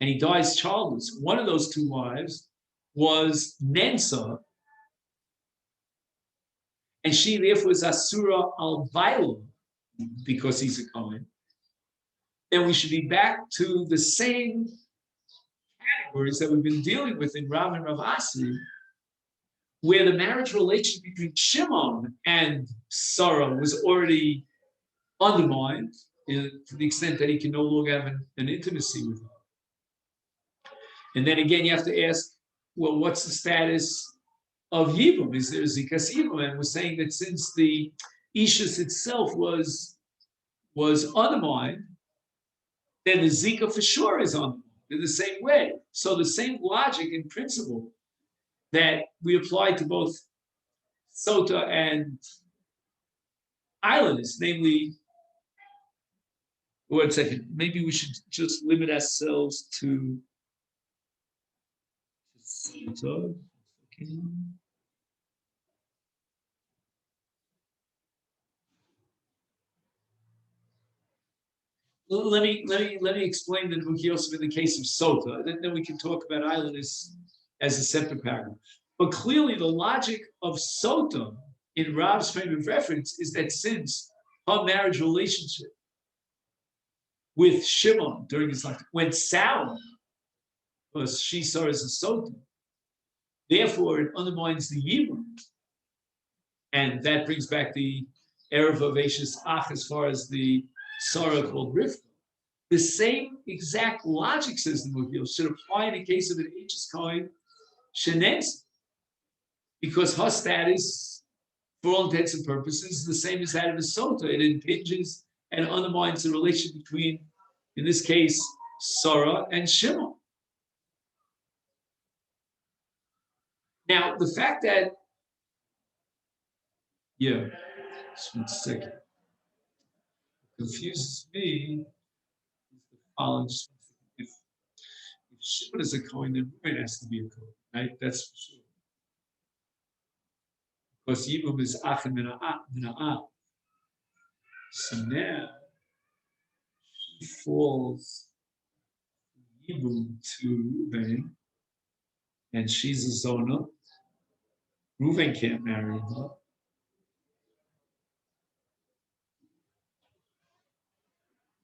and he dies childless, one of those two wives was Nensa, and she therefore is Asura al Baila because he's a Kohen, then we should be back to the same categories that we've been dealing with in Rav and Rav Asi, where the marriage relationship between Shimon and Sarah was already undermined to the extent that he can no longer have an intimacy with her. And then again, you have to ask, well, what's the status of Yibum? Is there Zikas Yibum? And we're saying that since the Ishus itself was undermined, then the Zika for sure is undermined in the same way. So the same logic and principle that we apply to both Sota and Islanders, namely, one second, maybe we should just limit ourselves to Sota. Okay. Let me explain the Mukiosif in the case of Sota. Then we can talk about Islanders as a separate paragraph. But clearly, the logic of Sota in Rav's frame of reference is that since her marriage relationship with Shimon during his life went sour, because she saw as a Sota, therefore it undermines the Yibum. And that brings back the Erev of Ashes Ach as far as the Sarah called Rivka. The same exact logic, says the Mugil, should apply in the case of an Ashes Kohen Shenetz, because her status, for all intents and purposes, is the same as that of a Sota. It impinges and undermines the relation between, in this case, Sarah and Shimon. Now, the fact that, just 1 second, confuses me is the following. If Shimon is a Kohen, then Ruben has to be a Kohen, right? That's for sure. Because Yibum is Achim Mina'ah. So now she falls Yibum to Ruben, and she's a Zona. Ruben can't marry her.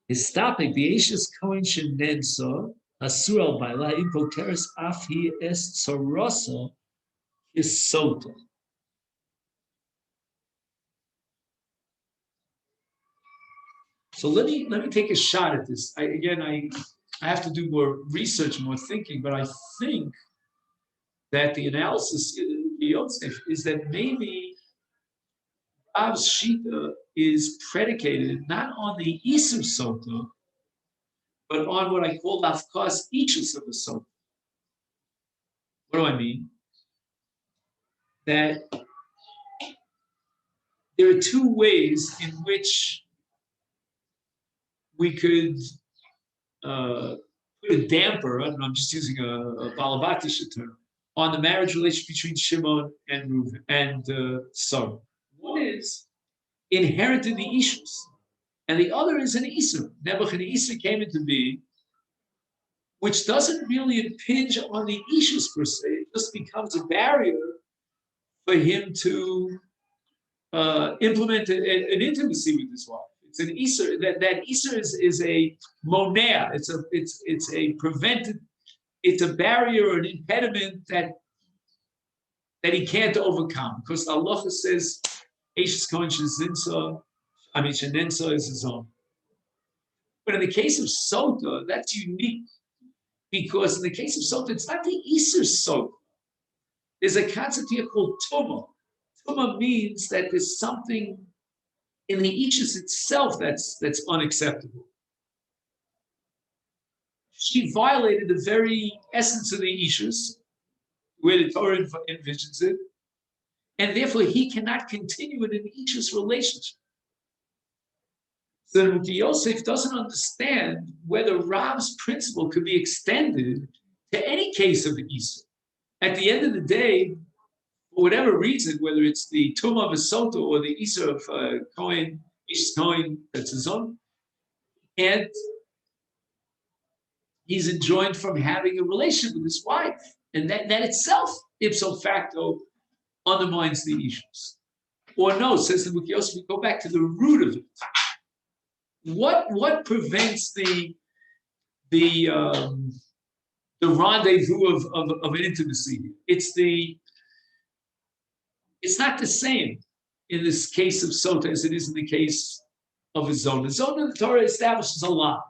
His topic, the Ashes Kohen Shenensa, Asur al Baila, Impoteris Afi Es Sorosa, is Sota. So let me take a shot at this. I have to do more research, more thinking, but I think that the analysis is that maybe Rav's Shita is predicated not on the Isur Sota, but on what I call Afkas Ichus of the Sota. What do I mean? That there are two ways in which we could put a damper, I don't know, I'm just using a Balabatisha term, on the marriage relationship between Shimon and Reuven and Sarah. One is inherent in the Ishus, and the other is an Isur. Nebuchadnezzar Isur came into being, which doesn't really impinge on the Ishus per se, it just becomes a barrier for him to implement an intimacy with his wife. It's an Isur. That Isur is a monea. It's a prevented. It's a barrier or an impediment that that he can't overcome, because Allah says, Eishes Kohen Shezinsa, Shenensa is his own. But in the case of Sota, that's unique, because in the case of Sota, it's not the Isser Sota. There's a concept here called Tumah. Tumah means that there's something in the Ishus itself that's unacceptable. She violated the very essence of the Ishus, where the Torah envisions it, and therefore he cannot continue in an Ishus relationship. So Yosef doesn't understand whether Rav's principle could be extended to any case of the Isur. At the end of the day, for whatever reason, whether it's the Tumah of a Sota or the Isur of Kohen, Ish Kohen, that's his own, and he's enjoined from having a relationship with his wife. And that itself, ipso facto, undermines the issues. Or no, says the Book Yosef, we go back to the root of it. What prevents the rendezvous of an intimacy? It's not the same in this case of Sota as it is in the case of a Zona. Zona, the Torah establishes a lot.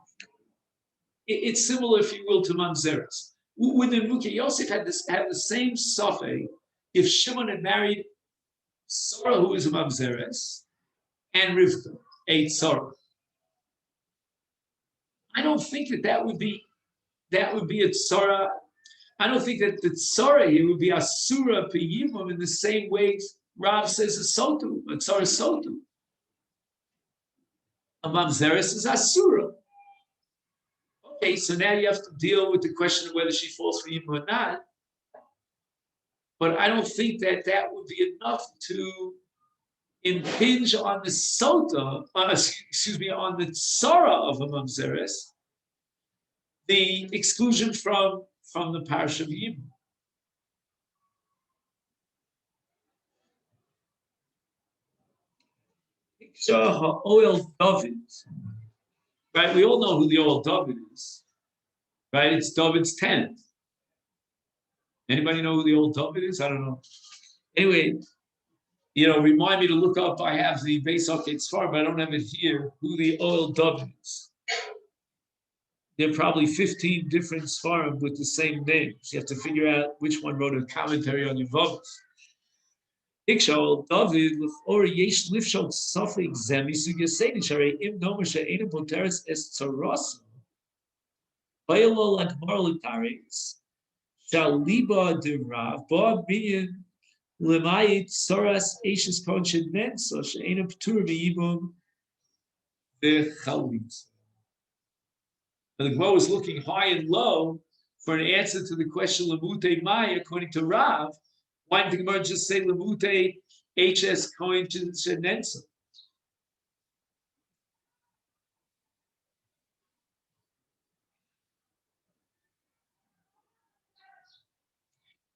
It's similar, if you will, to Mamzeres. Within Book Yosef had the same safek if Shimon had married Sarah, who is a Mamzeres, and Rivka, a Tzara. I don't think that would be a Tzara. I don't think that the Tzara here would be Asura Peyimum in the same way Rav says a Sotu, a Tzara Sotu. A Mamzeres is Asura. Okay, so now you have to deal with the question of whether she falls for him or not. But I don't think that would be enough to impinge on the Sota, on the Tzara of a Mamzeres, the exclusion from the parish of Yibum. Oil David, right? We all know who the oil David is, right? It's David's tent. Anybody know who the old David is? I don't know. Anyway, remind me to look up. I have the Beis Haketz Sfar, but I don't have it here. Who the oil David is? There are probably 15 different Sfarim with the same names. You have to figure out which one wrote a commentary on Yevamot. Ikshal David or Yesh Lifshal Safik Zemi Sugyaseni Shari Im Nomasha Ena Poteres Es Tzaras Bayalo Lakmar Litaris Shaliba de Rav Ba Binyan Lemayit Soras Ashes Konshin Mensa Sheena Ptur Miyibum the Chalit. And the Gemara was looking high and low for an answer to the question Lemute Mai, according to Rav. Why didn't the Gemara just say Lemute HS Konshin Shenensa?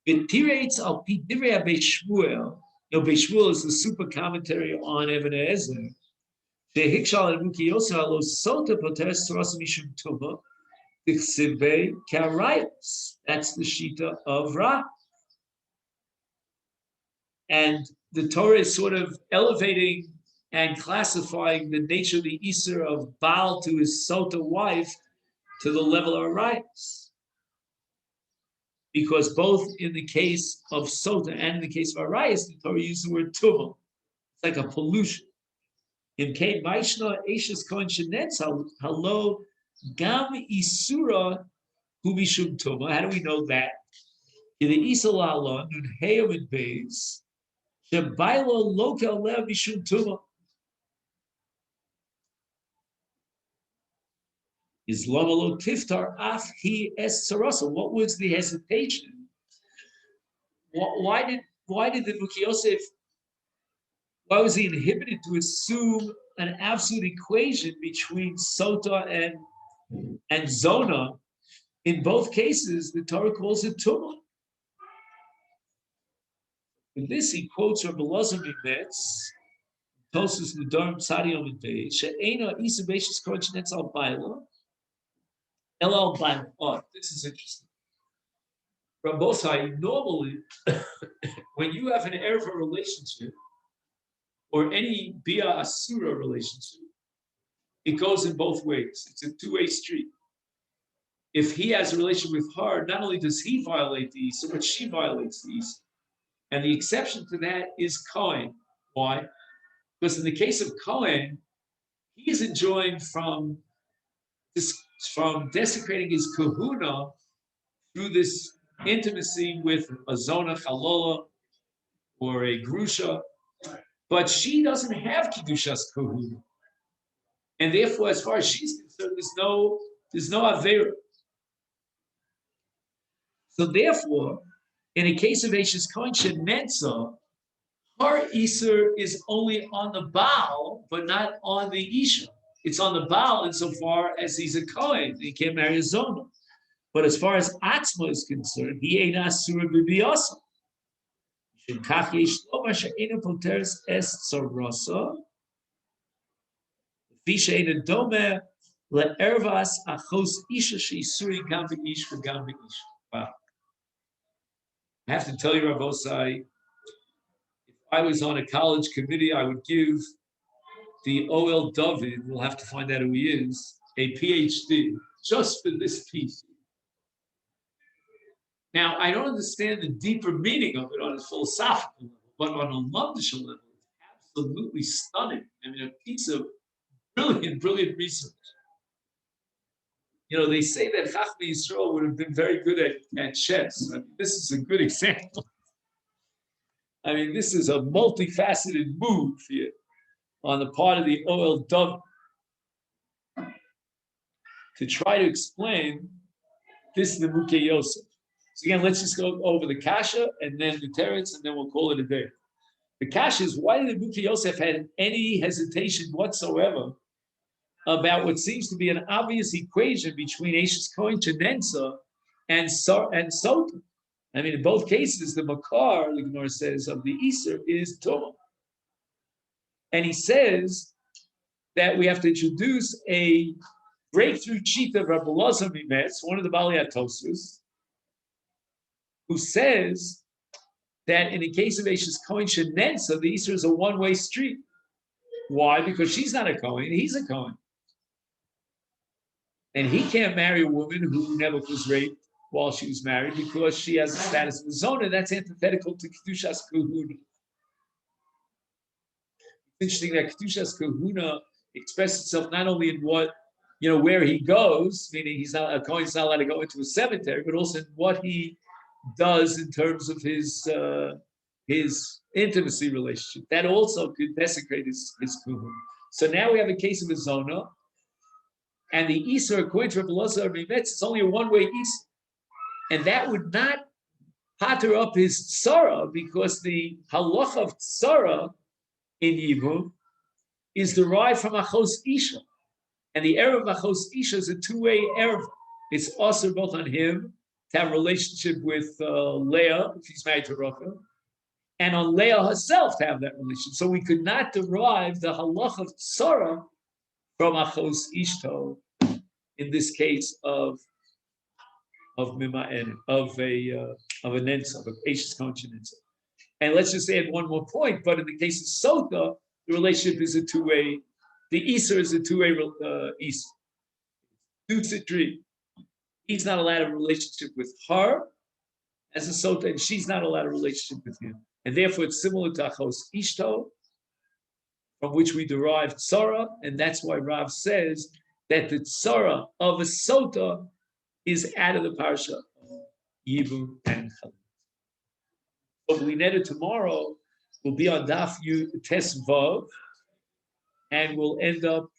It tirates al Pidivya Beishmuel. Beis Shmuel is the super commentary on Even Ezer. The Hikshal and Muki Yosalo Sota Poteres Tzaras Mishum Tuma Tichsibe Karayos. That's the Shita of Ra. And the Torah is sort of elevating and classifying the nature of the Isser of Baal to his Sota wife to the level of Arayos. Because both in the case of Sota and in the case of Arayos, the Torah uses the word Tumah. It's like a pollution. In Kain Vaishna Ashes Kohen Shenetz Halo Gam Isura Humishum Tumah. How do we know that? In the Isalala Nun Heyavid Beis Shebailo Lokel Lev Mishum Tumah. Islamalo Tiftar Af He Es Sarasa. What was the hesitation? Why did the Book Yosef? Why was he inhibited to assume an absolute equation between Sota and Zona? In both cases, the Torah calls it Tumah. In this, he quotes from Elazar Mimetz, Tosus Nedarim Tzadi Yom Beis, She'ena Isa Beishis Kodesh Netz Al Baila, El Al Baila. Oh, this is interesting. Rabbosai, normally, when you have an erva relationship or any bia asura relationship, it goes in both ways. It's a two-way street. If he has a relationship with her, not only does he violate the Issa, but she violates the Issa. And the exception to that is Cohen. Why? Because in the case of Cohen, he is enjoined from desecrating his kahuna through this intimacy with a zona chalola or a grusha, but she doesn't have kedushas kahuna, and therefore, as far as she's concerned, there's no avera. So therefore, in a case of Ashes Cohen Shenetza, her Isser is only on the Baal, but not on the Isha. It's on the Baal insofar as he's a Kohen. He can't marry a Zona. But as far as Atzma is concerned, he ain't Asura Bibiyasa. Shekach yesh lomar she'ena poteres es tzarasa, fi she'ena domer le'ervas achos isha she'isuri gam b'ish v'gam b'ish. Wow. I have to tell you, Rabbosai, if I was on a college committee, I would give the O.L. David, we'll have to find out who he is, a PhD just for this piece. Now, I don't understand the deeper meaning of it on a philosophical level, but on a lumdish level, it's absolutely stunning. I mean, a piece of brilliant, brilliant research. You know, they say that Chachmei Yisrael would have been very good at chess. I mean, this is a good example. I mean, this is a multifaceted move here on the part of the O.L. David to try to explain this Nebuchadnezzar Yosef. So again, let's just go over the Kasha and then the Teretz, and then we'll call it a day. The Kasha is, why did Nebuchadnezzar Yosef have any hesitation whatsoever about what seems to be an obvious equation between Ashes Cohen Chenenza and Sota? I mean, in both cases, the Makar, the Gemara says, of the Easter is Tumah. And he says that we have to introduce a breakthrough cheat of Rabbi Elazar Mimetz, one of the Baalei Atosus, who says that in the case of Ashes Cohen Shenenza, the Easter is a one-way street. Why? Because she's not a Cohen, he's a Cohen. And he can't marry a woman who never was raped while she was married because she has the status of a zona. That's antithetical to Kedushas Kahuna. It's interesting that Kedushas Kahuna expresses itself not only in what, where he goes, meaning he's not a Kohen's not allowed to go into a cemetery, but also in what he does in terms of his intimacy relationship. That also could desecrate his Kahuna. So now we have a case of a zona, and the Isser, according to Rabbi Elazar Mimetz, is only a one-way Isser. And that would not patter up his tzara, because the halach of tzara in Yibum is derived from Achos Isha. And the Erev Achos Isha is a two-way Erev. It's also both on him to have a relationship with Leah, if he's married to Rachel, and on Leah herself to have that relationship. So we could not derive the halach of tzara from Achos Ishto, in this case of Mima'en, of a Nensa, of a Ashes Conscience. And let's just add one more point, but in the case of Sota, the relationship is a two-way, the Isser is a two-way Isser. Dutzitri. He's not allowed a relationship with her as a Sota, and she's not allowed a relationship with him. And therefore it's similar to Achos Ishto, from which we derive Tzara, and that's why Rav says that the Tzara of a Sota is out of the parsha of Yibum and Chalim. So Blineda tomorrow will be on Daf Tes Vav, and we'll end up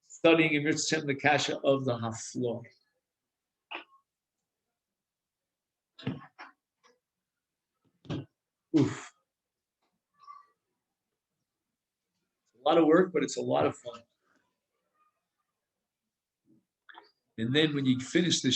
studying in Mitzvah the Kasha of the Haflor. Oof. A lot of work, but it's a lot of fun. And then when you finish the